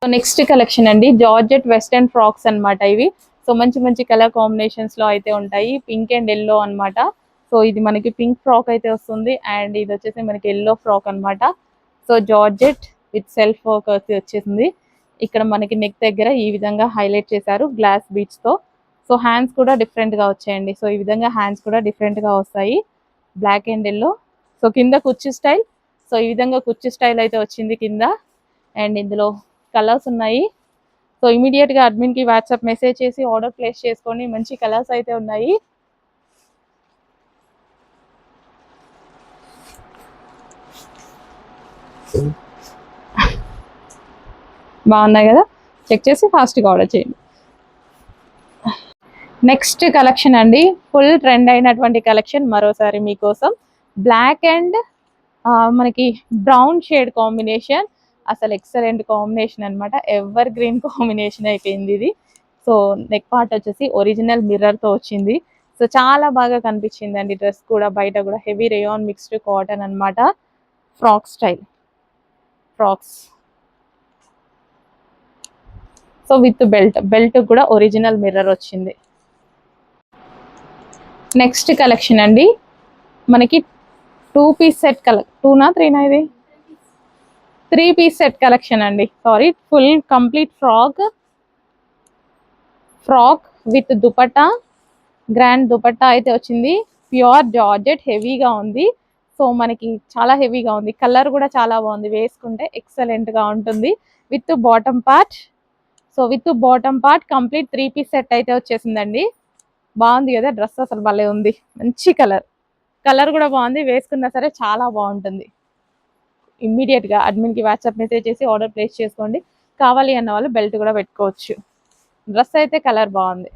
So next collection అండి, georgette western frocks అన్నమాట ఇవి. సో మంచి మంచి కలర్ కాంబినేషన్స్ లో అయితే ఉంటాయి. పింక్ అండ్ ఎల్లో అన్నమాట. సో ఇది మనకి పింక్ ఫ్రాక్ అయితే వస్తుంది అండ్ ఇది వచ్చేసి మనకి ఎల్లో ఫ్రాక్ అన్నమాట. So georgette with self work అయితే వచ్చేసింది. ఇక్కడ మనకి నెక్ దగ్గర ఈ విధంగా హైలైట్ చేశారు గ్లాస్ బీడ్స్ తో. సో హ్యాండ్స్ కూడా డిఫరెంట్ గా వచ్చాయండి. సో ఈ విధంగా హ్యాండ్స్ కూడా డిఫరెంట్ గా వస్తాయి, బ్లాక్ అండ్ ఎల్లో. సో కింద కుర్చీ స్టైల్. సో ఈ విధంగా కుర్చీ స్టైల్ అయితే వచ్చింది కింద. అండ్ ఇందులో కలర్స్ ఉన్నాయి. సో ఇమీడియట్ గా అడ్మిన్ కి వాట్సాప్ మెసేజ్ చేసి ఆర్డర్ ప్లేస్ చేసుకోండి. మంచి కలర్స్ అయితే ఉన్నాయి. బాగున్నాయి కదా, చెక్ చేసి ఫాస్ట్గా ఆర్డర్ చేయండి. నెక్స్ట్ కలెక్షన్ అండి, ఫుల్ ట్రెండ్ అయినటువంటి కలెక్షన్ మరోసారి మీకోసం. బ్లాక్ అండ్ మనకి బ్రౌన్ షేడ్ కాంబినేషన్, అసలు ఎక్సలెంట్ కాంబినేషన్ అన్నమాట. ఎవర్ గ్రీన్ కాంబినేషన్ అయిపోయింది ఇది. సో నెక్ పార్ట్ వచ్చేసి ఒరిజినల్ మిర్రర్ తో వచ్చింది. సో చాలా బాగా కనిపించింది అండి. డ్రెస్ కూడా బయట కూడా హెవీ రేయాన్ మిక్స్డ్ కాటన్ అన్నమాట. Frock style frocks. So with belt కూడా ఒరిజినల్ మిర్రర్ వచ్చింది. నెక్స్ట్ కలెక్షన్ అండి, మనకి 2 పీస్ సెట్ టూనా త్రీనా ఇది 3 పీస్ సెట్ కలెక్షన్ అండి. Sorry, full complete frock with dupatta, grand dupatta అయితే వచ్చింది. ప్యూర్ జార్జెట్, హెవీగా ఉంది. సో మనకి చాలా హెవీగా ఉంది. కలర్ కూడా చాలా బాగుంది, వేసుకుంటే ఎక్సలెంట్ గా ఉంటుంది. With bottom part. So with bottom part complete 3 piece set అయితే వచ్చేసిందండి. బాగుంది కదా డ్రెస్, అసలు భలే ఉంది. మంచి కలర్ కూడా బాగుంది, వేసుకున్నా సరే చాలా బాగుంటుంది. ఇమ్మీడియట్ గా అడ్మిన్ కి వాట్సాప్ మెసేజ్ చేసి ఆర్డర్ ప్లేస్ చేసుకోండి. కావాలి అన్న వాళ్ళు బెల్ట్ కూడా పెట్టుకోవచ్చు. డ్రెస్ అయితే కలర్ బాగుంది.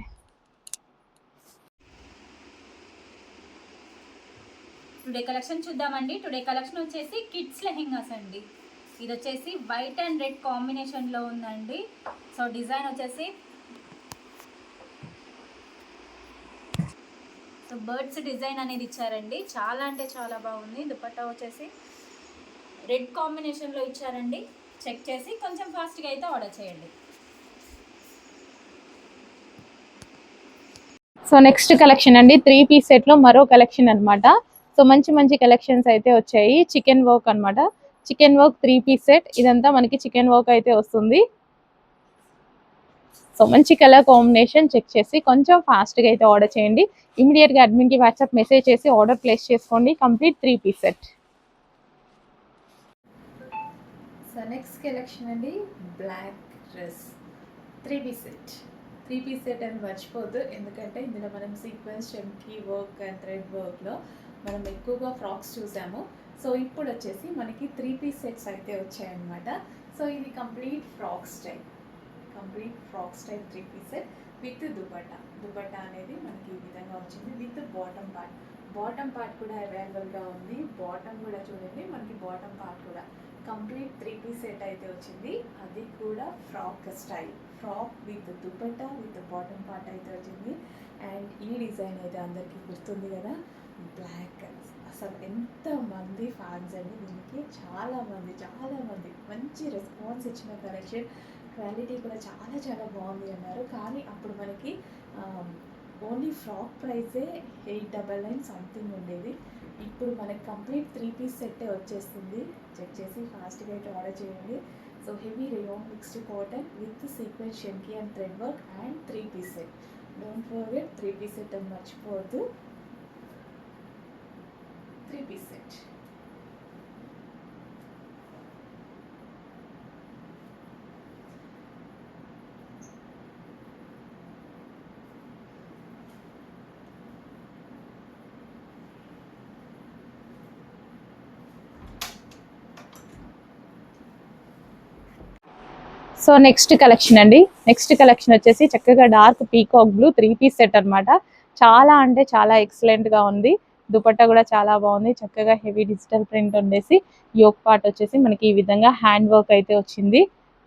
టుడే కలెక్షన్ చూద్దామండి. టుడే కలెక్షన్ వచ్చేసి కిడ్స్ లెహెంగాస్ అండి. ఇది వచ్చేసి వైట్ అండ్ రెడ్ కాంబినేషన్ లో ఉందండి. సో డిజైన్ వచ్చేసి సో బర్డ్స్ డిజైన్ అనేది ఇచ్చారండి. చాలా అంటే చాలా బాగుంది. దుపట్టా వచ్చేసి రెడ్ కాంబినేషన్ లో ఇచ్చారండి. చెక్ చేసి కొంచెం ఫాస్ట్గా అయితే ఆర్డర్ చేయండి. సో నెక్స్ట్ కలెక్షన్ అండి, 3 పీస్ సెట్ లో మరో కలెక్షన్ అన్నమాట. సో మంచి మంచి కలెక్షన్స్ అయితే వచ్చాయి. చికెన్ వర్క్ అన్నమాట. Chicken work 3 piece set. ఇదంతా మనకి చికెన్ వర్క్ అయితే వస్తుంది. సో మంచి కలర్ కాంబినేషన్, చెక్ చేసి కొంచెం ఫాస్ట్గా అయితే ఆర్డర్ చేయండి. ఇమీడియట్ గా అడ్మిన్ కి వాట్సాప్ మెసేజ్ చేసి ఆర్డర్ ప్లేస్ చేసుకోండి. Complete 3 piece set. So next collection అండి, black dress 3 piece set. 3 piece set అని మర్చిపోద్దు, ఎందుకంటే ఇందులో మనం సీక్వెన్స్, చమ్కీ వర్క్ అండ్ థ్రెడ్ వర్క్లో మనం ఎక్కువగా ఫ్రాక్స్ చూసాము. సో ఇప్పుడు వచ్చేసి మనకి 3 పీస్ సెట్స్ అయితే వచ్చాయన్నమాట. సో ఇది complete frock style 3 piece set with dupatta అనేది మనకి ఈ విధంగా వచ్చింది. విత్ బాటమ్ పార్ట్ కూడా అవైలబుల్గా ఉంది. బాటమ్ కూడా చూడండి, మనకి బాటమ్ పార్ట్ కూడా కంప్లీట్ 3 పీస్ సెట్ అయితే వచ్చింది. అది కూడా frock style, frock with dupatta with bottom part అయితే వచ్చింది. అండ్ ఈ డిజైన్ అయితే అందరికీ గుర్తుంది కదా, బ్లాక్. అసలు ఎంతమంది ఫ్యాన్స్ అండి దీనికి, చాలామంది మంచి రెస్పాన్స్ ఇచ్చిన కలెక్షన్. క్వాలిటీ కూడా చాలా చాలా బాగుంది అన్నారు. కానీ అప్పుడు మనకి ఓన్లీ ఫ్రాక్ ప్రైజే 899 సంథింగ్ ఉండేది. ఇప్పుడు మనకి కంప్లీట్ 3 పీస్ సెట్టే వచ్చేస్తుంది. చెక్ చేసి ఫాస్ట్గా అయితే ఆర్డర్ చేయండి. So heavy rayon mixed cotton with sequins, షెంకీ and thread work and 3 piece set. Don't forget 3 piece set అని మర్చిపోవద్దు. 3 piece set. So next collection అండి, నెక్స్ట్ కలెక్షన్ వచ్చేసి చక్కగా dark peacock blue 3 piece set అన్నమాట. చాలా అంటే చాలా ఎక్సలెంట్ గా ఉంది. దుపట్టా కూడా చాలా బాగుంది. చక్కగా హెవీ డిజిటల్ ప్రింట్ ఉండేసి యోక్ పార్ట్ వచ్చేసి మనకి ఈ విధంగా హ్యాండ్ వర్క్ అయితే వచ్చింది.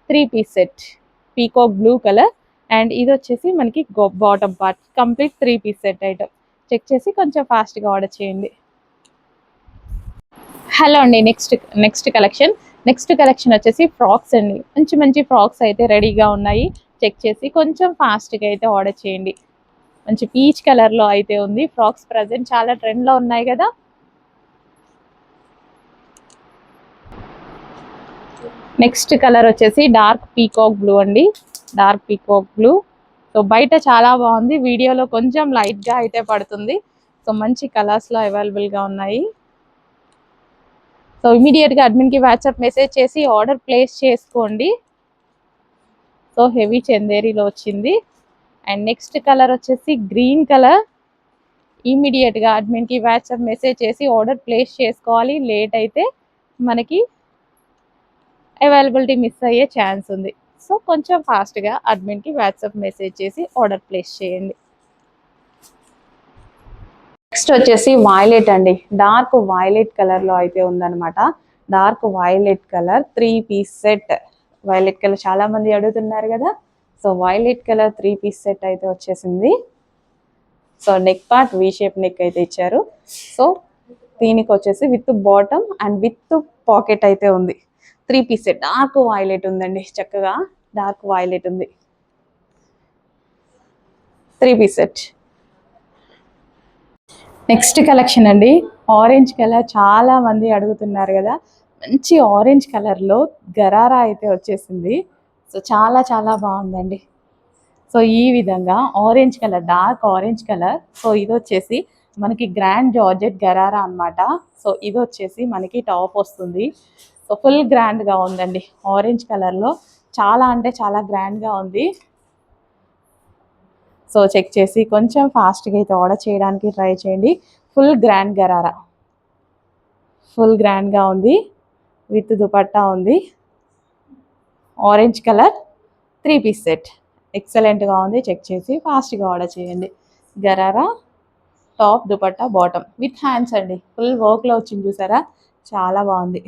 3 piece set peacock blue colour. And ఇది వచ్చేసి మనకి bottom part. Complete 3 piece set item. Check చేసి కొంచెం ఫాస్ట్గా ఆర్డర్ చేయండి. హలో అండి, నెక్స్ట్ కలెక్షన్. నెక్స్ట్ కలెక్షన్ వచ్చేసి ఫ్రాక్స్ అండి. మంచి మంచి ఫ్రాక్స్ అయితే రెడీగా ఉన్నాయి. చెక్ చేసి కొంచెం ఫాస్ట్గా అయితే ఆర్డర్ చేయండి. మంచి పీచ్ కలర్లో అయితే ఉంది. ఫ్రాక్స్ ప్రజెంట్ చాలా ట్రెండ్లో ఉన్నాయి కదా. నెక్స్ట్ కలర్ వచ్చేసి డార్క్ పీకాక్ బ్లూ అండి. Dark peacock blue. సో బయట చాలా బాగుంది, వీడియోలో కొంచెం లైట్గా అయితే పడుతుంది. సో మంచి కలర్స్లో అవైలబుల్గా ఉన్నాయి. సో ఇమీడియట్గా అడ్మిన్కి వాట్సాప్ మెసేజ్ చేసి ఆర్డర్ ప్లేస్ చేసుకోండి. సో హెవీ చందేరీలో వచ్చింది. అండ్ నెక్స్ట్ కలర్ వచ్చేసి గ్రీన్ కలర్. ఇమీడియట్గా అడ్మిన్కి వాట్సాప్ మెసేజ్ చేసి ఆర్డర్ ప్లేస్ చేసుకోవాలి. లేట్ అయితే మనకి అవైలబిలిటీ మిస్ అయ్యే ఛాన్స్ ఉంది. సో కొంచెం ఫాస్ట్గా అడ్మిన్కి వాట్సాప్ మెసేజ్ చేసి ఆర్డర్ ప్లేస్ చేయండి. నెక్స్ట్ వచ్చేసి వైలెట్ అండి. డార్క్ వైలెట్ కలర్లో అయితే ఉందన్నమాట. Dark violet colour 3 piece set. Violet colour చాలా మంది అడుగుతున్నారు కదా. So violet colour 3 piece set అయితే వచ్చేసింది. So neck part V shape neck అయితే ఇచ్చారు. సో దీనికి వచ్చేసి with bottom and with pocket అయితే ఉంది. 3 పీస్ సెట్ డార్క్ వైలెట్ ఉందండి. చక్కగా డార్క్ వైలెట్ ఉంది. 3 పీస్ సెట్. నెక్స్ట్ కలెక్షన్ అండి, ఆరెంజ్ కలర్. చాలా మంది అడుగుతున్నారు కదా. మంచి ఆరెంజ్ కలర్లో గరారా అయితే వచ్చేసింది. సో చాలా చాలా బాగుందండి. సో ఈ విధంగా orange colour, dark orange colour. So ఇది వచ్చేసి మనకి గ్రాండ్ జార్జెట్ గరారా అన్నమాట. సో ఇది వచ్చేసి మనకి టాప్ వస్తుంది. సో ఫుల్ గ్రాండ్గా ఉందండి. ఆరెంజ్ కలర్లో చాలా అంటే చాలా గ్రాండ్గా ఉంది. సో చెక్ చేసి కొంచెం ఫాస్ట్గా అయితే ఆర్డర్ చేయడానికి ట్రై చేయండి. ఫుల్ గ్రాండ్ గరారా, ఫుల్ గ్రాండ్గా ఉంది. విత్ దుపట్టా ఉంది. ఆరెంజ్ కలర్ 3 పీస్ సెట్ ఎక్సలెంట్గా ఉంది. చెక్ చేసి ఫాస్ట్గా ఆర్డర్ చేయండి. Gharara top, dupatta, bottom with hands అండి. ఫుల్ వర్క్లో వచ్చింది చూసారా, చాలా బాగుంది.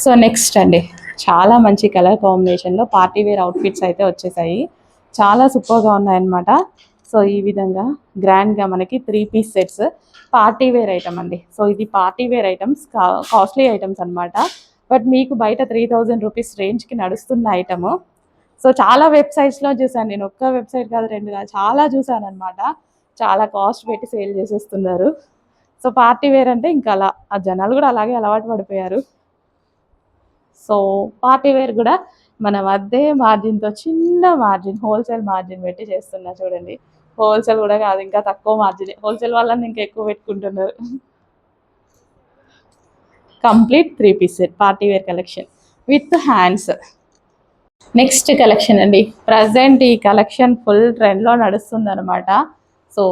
సో నెక్స్ట్ అండి, చాలా మంచి కలర్ కాంబినేషన్లో పార్టీ వేర్ అవుట్ఫిట్స్ అయితే వచ్చేసాయి. చాలా సూపర్గా ఉన్నాయన్నమాట. సో ఈ విధంగా గ్రాండ్గా మనకి 3 piece sets party wear item అండి. సో ఇది party wear items, costly items అనమాట. బట్ మీకు బయట 3000 రూపీస్ రేంజ్కి నడుస్తున్న ఐటము. సో చాలా వెబ్సైట్స్లో చూసాను నేను, ఒక్క వెబ్సైట్ కాదు, 2 కాదు, చాలా చూసాను అనమాట. చాలా కాస్ట్ పెట్టి సేల్ చేసేస్తున్నారు. సో పార్టీ వేర్ అంటే ఇంకా అలా ఆ జనాలు కూడా అలాగే అలవాటు పడిపోయారు. సో పార్టీ వేర్ కూడా మనం అదే మార్జిన్తో, చిన్న మార్జిన్, హోల్సేల్ మార్జిన్ పెట్టి చేస్తున్నా చూడండి. హోల్సేల్ కూడా కాదు, ఇంకా తక్కువ మార్జిన్. హోల్సేల్ వాళ్ళని ఇంకా ఎక్కువ పెట్టుకుంటున్నారు. Complete 3 piece set party wear collection with hands. Next collection అండి, ప్రజెంట్ ఈ కలెక్షన్ ఫుల్ ట్రెండ్లో నడుస్తుంది అనమాట. సో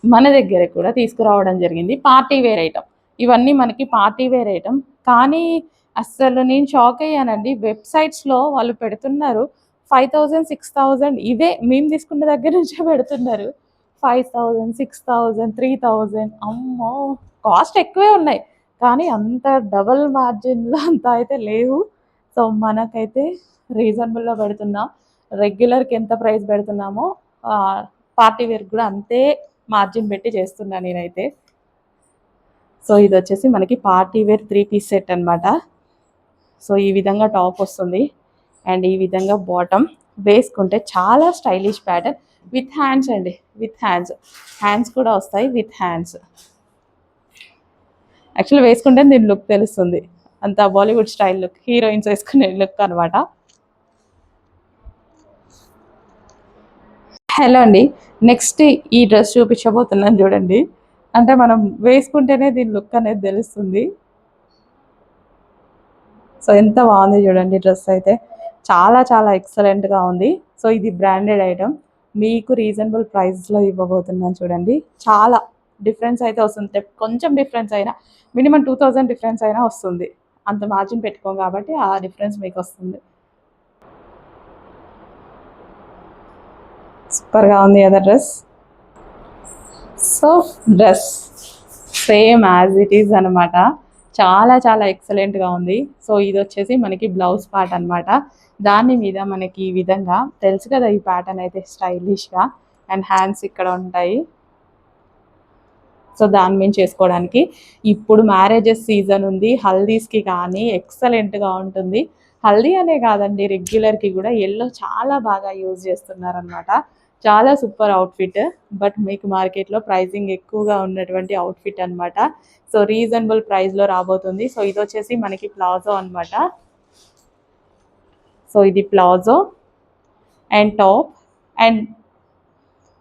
మన దగ్గర కూడా తీసుకురావడం జరిగింది పార్టీ వేర్ ఐటమ్. ఇవన్నీ మనకి పార్టీ వేర్ ఐటమ్. కానీ అస్సలు నేను షాక్ అయ్యానండి. వెబ్సైట్స్లో వాళ్ళు పెడుతున్నారు 5000, 6000. ఇదే మేము తీసుకున్న దగ్గర నుంచే పెడుతున్నారు 5000, 6000, 3000. అమ్మో, కాస్ట్ ఎక్కువే ఉన్నాయి కానీ అంత డబల్ మార్జిన్లో అంత అయితే లేవు. సో మనకైతే రీజనబుల్లో పెడుతున్నాం. రెగ్యులర్కి ఎంత ప్రైస్ పెడుతున్నామో పార్టీ వేర్కి కూడా అంతే మార్జిన్ పెట్టి చేస్తున్నా నేనైతే. సో ఇది వచ్చేసి మనకి పార్టీ వేర్ 3 పీస్ సెట్ అనమాట. సో ఈ విధంగా టాప్ వస్తుంది అండ్ ఈ విధంగా బాటమ్. వేసుకుంటే చాలా స్టైలిష్ ప్యాటర్న్ విత్ హ్యాండ్స్ అండి. విత్ హ్యాండ్స్ కూడా వస్తాయి విత్ హ్యాండ్స్. యాక్చువల్లీ వేసుకుంటే దీని లుక్ తెలుస్తుంది, అంత బాలీవుడ్ స్టైల్ లుక్, హీరోయిన్స్ వేసుకునే లుక్ అనమాట. హలో అండి, నెక్స్ట్ ఈ డ్రెస్ చూపించబోతున్నాను చూడండి. అంటే మనం వేసుకుంటేనే దీని లుక్ అనేది తెలుస్తుంది. సో ఎంత బాగుంది చూడండి డ్రెస్ అయితే, చాలా చాలా ఎక్సలెంట్గా ఉంది. సో ఇది బ్రాండెడ్ ఐటమ్, మీకు రీజనబుల్ ప్రైస్లో ఇవ్వబోతున్నాను చూడండి. చాలా డిఫరెన్స్ అయితే వస్తుంది. కొంచెం డిఫరెన్స్ అయినా, మినిమం 2000 డిఫరెన్స్ అయినా వస్తుంది. అంత మార్జిన్ పెట్టుకోం కాబట్టి ఆ డిఫరెన్స్ మీకు వస్తుంది. సూపర్గా ఉంది కదా dress. So dress same as it is అనమాట. చాలా చాలా ఎక్సలెంట్గా ఉంది. సో ఇది వచ్చేసి మనకి బ్లౌజ్ పార్ట్ అనమాట. దాని మీద మనకి ఈ విధంగా తెలుసు కదా, ఈ ప్యాటర్న్ అయితే స్టైలిష్గా. అండ్ హ్యాండ్స్ ఇక్కడ ఉంటాయి. సో దాని మీద చేసుకోవడానికి. ఇప్పుడు మ్యారేజెస్ సీజన్ ఉంది, హల్దీస్కి కానీ ఎక్సలెంట్గా ఉంటుంది. హల్దీ అనే కాదండి, రెగ్యులర్కి కూడా ఎల్లో చాలా బాగా యూజ్ చేస్తున్నారనమాట. చాలా సూపర్ అవుట్ఫిట్, బట్ మీకు మార్కెట్లో ప్రైజింగ్ ఎక్కువగా ఉన్నటువంటి అవుట్ఫిట్ అనమాట. సో రీజనబుల్ ప్రైస్లో రాబోతుంది. సో ఇది వచ్చేసి మనకి ప్లాజో అనమాట. సో ఇది ప్లాజో అండ్ టాప్, అండ్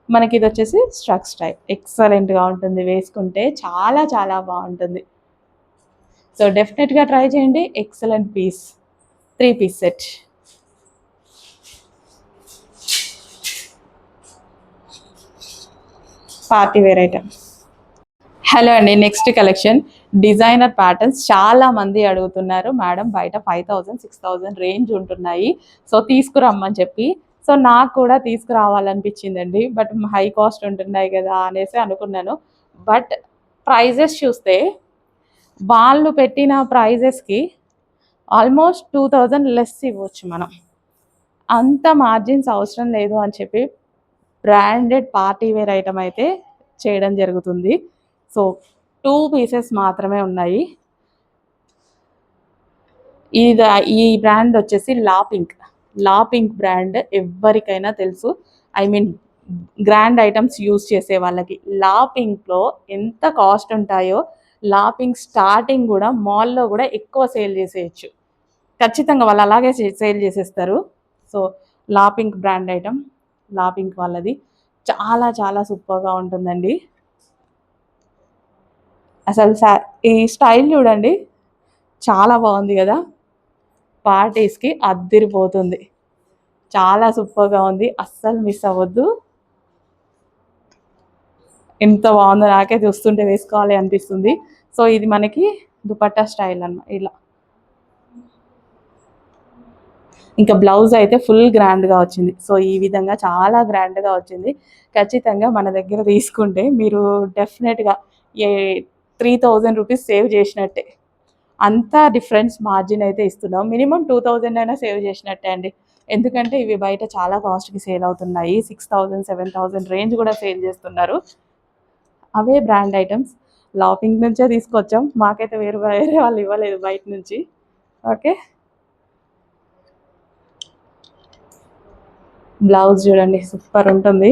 మనకి ఇది వచ్చేసి స్ట్రక్స్ టైప్. ఎక్సలెంట్గా ఉంటుంది, వేసుకుంటే చాలా చాలా బాగుంటుంది. సో డెఫినెట్గా ట్రై చేయండి. Excellent piece, 3 piece set. Party wear item. Hello అండి, నెక్స్ట్ కలెక్షన్ డిజైనర్ ప్యాటర్న్స్. చాలా మంది అడుగుతున్నారు, మేడం బయట 5000 6000 రేంజ్ ఉంటున్నాయి, సో తీసుకురమ్మని చెప్పి. సో నాకు కూడా తీసుకురావాలనిపించిందండి, బట్ హై కాస్ట్ ఉంటున్నాయి కదా అనేసి అనుకున్నాను. బట్ ప్రైజెస్ చూస్తే వాళ్ళు పెట్టిన ప్రైజెస్కి ఆల్మోస్ట్ 2000 లెస్ ఇవ్వచ్చు మనం. అంత మార్జిన్స్ అవసరం లేదు అని చెప్పి బ్రాండెడ్ పార్టీ వేర్ ఐటమ్ అయితే చేయడం జరుగుతుంది. సో 2 పీసెస్ మాత్రమే ఉన్నాయి. ఈ బ్రాండ్ వచ్చేసి లా పింక్ బ్రాండ్ ఎవరికైనా తెలుసు. I mean grand items use చేసే వాళ్ళకి. లా పింక్లో ఎంత కాస్ట్ ఉంటాయో, లా పింక్ స్టార్టింగ్ కూడా మాల్లో కూడా ఎక్కువ సేల్ చేసేయచ్చు ఖచ్చితంగా, వాళ్ళు అలాగే సేల్ చేసేస్తారు. సో లా పింక్ బ్రాండ్ ఐటమ్, లా పింక్ వాళ్ళది చాలా చాలా సూపర్గా ఉంటుందండి. అసలు ఈ స్టైల్ చూడండి, చాలా బాగుంది కదా, పార్టీస్కి అద్దిరిపోతుంది. చాలా సూపర్గా ఉంది, అస్సలు మిస్ అవ్వద్దు. ఎంత బాగుందో, నాకే చూస్తుంటే వేసుకోవాలి అనిపిస్తుంది. సో ఇది మనకి దుపట్టా స్టైల్ అన్నమాట. ఇలా ఇంకా బ్లౌజ్ అయితే ఫుల్ గ్రాండ్గా వచ్చింది. సో ఈ విధంగా చాలా గ్రాండ్గా వచ్చింది. ఖచ్చితంగా మన దగ్గర తీసుకుంటే మీరు డెఫినెట్గా 3000 రూపీస్ సేవ్ చేసినట్టే. అంత డిఫరెన్స్ మార్జిన్ అయితే ఇస్తున్నాం. మినిమం 2000 అయినా సేవ్ చేసినట్టే అండి. ఎందుకంటే ఇవి బయట చాలా కాస్ట్కి సేల్ అవుతున్నాయి. 6000 7000 రేంజ్ కూడా సేల్ చేస్తున్నారు. అవే బ్రాండ్ ఐటమ్స్ లాపింగ్ నుంచే తీసుకొచ్చాం. మాకైతే వేరే వాళ్ళు ఇవ్వలేదు బయట నుంచి. ఓకే, బ్లౌజ్ చూడండి సూపర్ ఉంటుంది.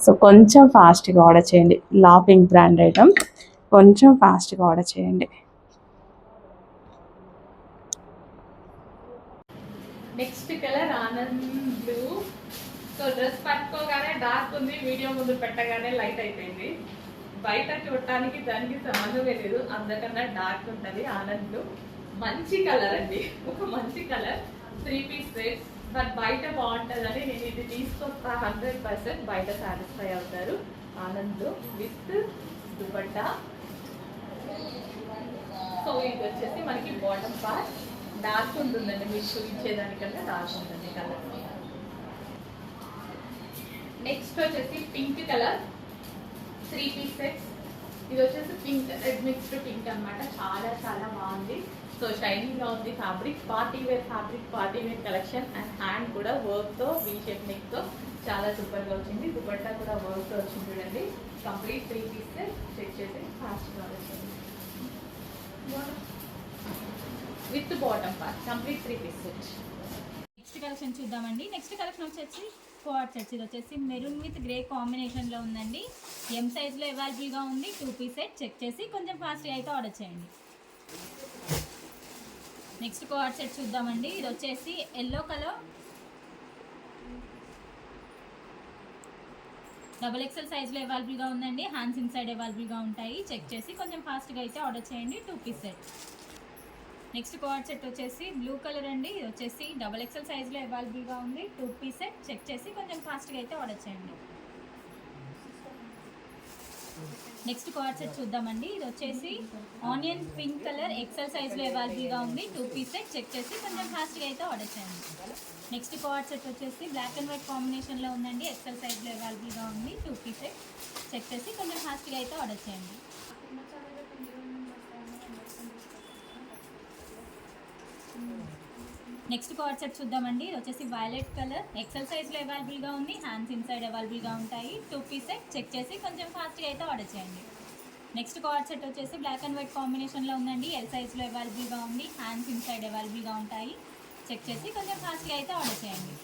సో కొంచెం ఫాస్ట్గా ఆర్డర్ చేయండి. లా పింక్ బ్రాండ్ ఐటమ్, కొంచెం ఫాస్ట్గా ఆర్డర్ చేయండి. Next colour Anand blue. So dress పట్టుకోగానే డార్క్ ఉంది, వీడియో ముందు పెట్టగానే లైట్ అయిపోయింది. బయట చూడటానికి దానికి సంబంధమే లేదు, అందరికన్నా డార్క్ ఉంటుంది ఆనంద్ బ్లూ. మంచి కలర్ అండి, ఒక మంచి కలర్. 3 పీస్ సెట్, బట్ బయట బాగుంటుందని నేను ఇది తీసుకొస్తా. 100% బయట సాటిస్ఫై అవుతారు. ఆనంద్ విత్ దుపట్టా. సో ఇది వచ్చేసి మనకి బాటమ్ పార్ట్ డార్క్ ఉంటుందండి, మీకు చూపించేదానికన్నా డార్క్ ఉంటుంది కలర్. నెక్స్ట్ వచ్చేసి పింక్ కలర్, 3 పీస్ సెట్. ఇది వచ్చేసి పింక్ రెడ్ మిక్స్డ్ పింక్ అనమాట. చాలా చాలా బాగుంది. సో షైనింగ్గా ఉంది fabric, party wear fabric, party wear collection. And hand కూడా వర్క్తో, వీ షేప్ నెక్తో చాలా సూపర్గా వచ్చింది. దుపట్టా కూడా వర్క్తో వచ్చింది చూడండి. కంప్లీట్ 3 పీస్ చెక్ చేసి ఫాస్ట్గా వచ్చింది with bottom part. Complete 3 piece set. Next collection చూద్దామండి. నెక్స్ట్ కలెక్షన్ వచ్చేసి కోఆర్డ్ సెట్స్. ఇది వచ్చేసి మెరూన్ విత్ గ్రే కాంబినేషన్లో ఉందండి. ఎం సైజ్లో అవైలబుల్గా ఉంది. 2 పీస్ సెట్. చెక్ చేసి కొంచెం ఫాస్ట్గా అయితే ఆర్డర్ చేయండి. నెక్స్ట్ కోఆర్డ్ సెట్ చూద్దామండి. ఇది వచ్చేసి ఎల్లో కలర్, XXL సైజ్లో అవైలబుల్గా ఉందండి. హ్యాండ్స్ ఇన్సైడ్ అవైలబుల్గా ఉంటాయి. చెక్ చేసి కొంచెం ఫాస్ట్గా అయితే ఆర్డర్ చేయండి. 2 piece set. Next coord set వచ్చేసి బ్లూ కలర్ అండి. ఇది వచ్చేసి XXL సైజ్లో అవైలబుల్గా ఉంది. 2 పీస్ సెట్. చెక్ చేసి కొంచెం ఫాస్ట్గా అయితే ఆర్డర్ చేయండి. నెక్స్ట్ కోఆర్డ్ సెట్ చూద్దామండి. ఇది వచ్చేసి ఆనియన్ పింక్ కలర్, XL సైజ్లో అవైలబుల్గా ఉంది. 2 పీస్ సెట్. చెక్ చేసి కొంచెం ఫాస్ట్గా అయితే ఆర్డర్ చేయండి. నెక్స్ట్ కోఆర్డ్ సెట్ వచ్చేసి బ్లాక్ అండ్ వైట్ కాంబినేషన్లో ఉందండి. XL సైజ్లో అవైలబుల్గా ఉంది. 2 పీస్ సెట్. చెక్ చేసి కొంచెం ఫాస్ట్గా అయితే ఆర్డర్ చేయండి. నెక్స్ట్ కార్డ్ సెట్ చూద్దామండి. ఇది వచ్చేసి వైలెట్ కలర్, ఎక్సెల్ సైజ్లో అవైలబుల్గా ఉంది. హ్యాండ్స్ ఇన్సైడ్ అవైలబుల్గా ఉంటాయి. 2 పీస్ సెట్. చెక్ చేసి కొంచెం ఫాస్ట్గా అయితే ఆర్డర్ చేయండి. నెక్స్ట్ కార్డ్ సెట్ వచ్చేసి బ్లాక్ అండ్ వైట్ కాంబినేషన్లో ఉందండి. ఎల్ సైజ్లో అవైలబుల్గా ఉంది. హ్యాండ్స్ ఇన్సైడ్ అవైలబుల్గా ఉంటాయి. చెక్ చేసి కొంచెం ఫాస్ట్గా అయితే ఆర్డర్ చేయండి.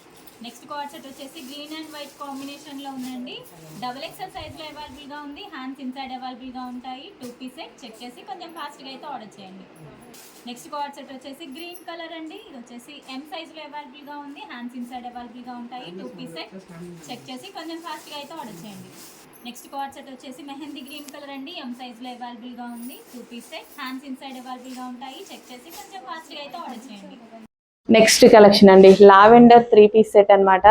నెక్స్ట్ కార్డ్ సెట్ వచ్చేసి గ్రీన్ అండ్ వైట్ కాంబినేషన్లో ఉందండి. డబుల్ ఎక్సెల్ సైజ్లో అవైలబుల్గా ఉంది. హ్యాండ్స్ ఇన్సైడ్ అవైలబుల్గా ఉంటాయి. 2 పీస్ సెట్. చెక్ చేసి కొంచెం ఫాస్ట్గా అయితే ఆర్డర్ చేయండి. నెక్స్ట్ కార్డ్ సెట్ వచ్చేసి గ్రీన్ కలర్ అండి. ఇది వచ్చేసి ఎం సైజ్లో అవైలబుల్గా ఉంది. హ్యాండ్స్ ఇన్సైడ్ అవైలబుల్గా ఉంటాయి. 2 పీస్ సెట్. చెక్ చేసి కొంచెం ఫాస్ట్గా అయితే ఆర్డర్ చేయండి. నెక్స్ట్ కార్డ్ సెట్ వచ్చేసి మెహందీ గ్రీన్ కలర్ అండి. ఎం సైజ్లో అవైలబుల్గా ఉంది. 2 పీస్ సెట్. హ్యాండ్స్ ఇన్సైడ్ అవైలబుల్గా ఉంటాయి. చెక్ చేసి కొంచెం ఫాస్ట్గా అయితే ఆర్డర్ చేయండి. నెక్స్ట్ కలెక్షన్ అండి లావెండర్ 3 పీస్ సెట్ అన్నమాట.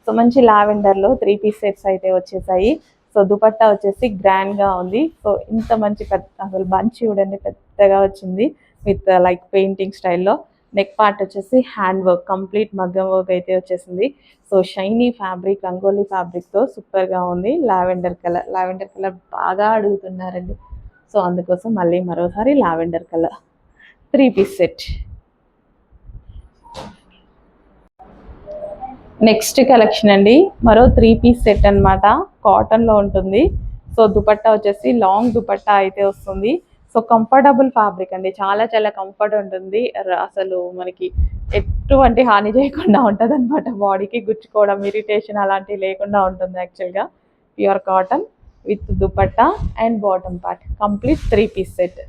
సో మంచి లావెండర్లో 3 పీస్ సెట్స్ అయితే వచ్చేసాయి. సో దుపట్టా వచ్చేసి గ్రాండ్గా ఉంది. సో ఇంత మంచి పెద్ద అసలు బంచ్ చూడండి పెద్దగా వచ్చింది విత్ లైక్ పెయింటింగ్ స్టైల్లో. నెక్ పార్ట్ వచ్చేసి హ్యాండ్ వర్క్, కంప్లీట్ మగ్గం వర్క్ అయితే వచ్చేసింది. సో షైనీ ఫ్యాబ్రిక్, రంగోలీ ఫ్యాబ్రిక్తో సూపర్గా ఉంది. లావెండర్ కలర్ బాగా అడుగుతున్నారండి. సో అందుకోసం మళ్ళీ మరోసారి lavender colour 3 piece set. Next collection అండి మరో 3 పీస్ సెట్ అన్నమాట. కాటన్లో ఉంటుంది. సో దుపట్టా వచ్చేసి లాంగ్ దుపట్టా అయితే వస్తుంది. సో కంఫర్టబుల్ ఫ్యాబ్రిక్ అండి, చాలా చాలా కంఫర్ట్ ఉంటుంది. అసలు మనకి ఎటువంటి హాని చేయకుండా ఉంటుంది అనమాట. బాడీకి గుచ్చుకోవడం, ఇరిటేషన్ అలాంటివి లేకుండా ఉంటుంది. యాక్చువల్గా pure cotton with dupatta and bottom part complete 3 piece set.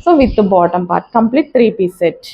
So with bottom part complete 3 piece set.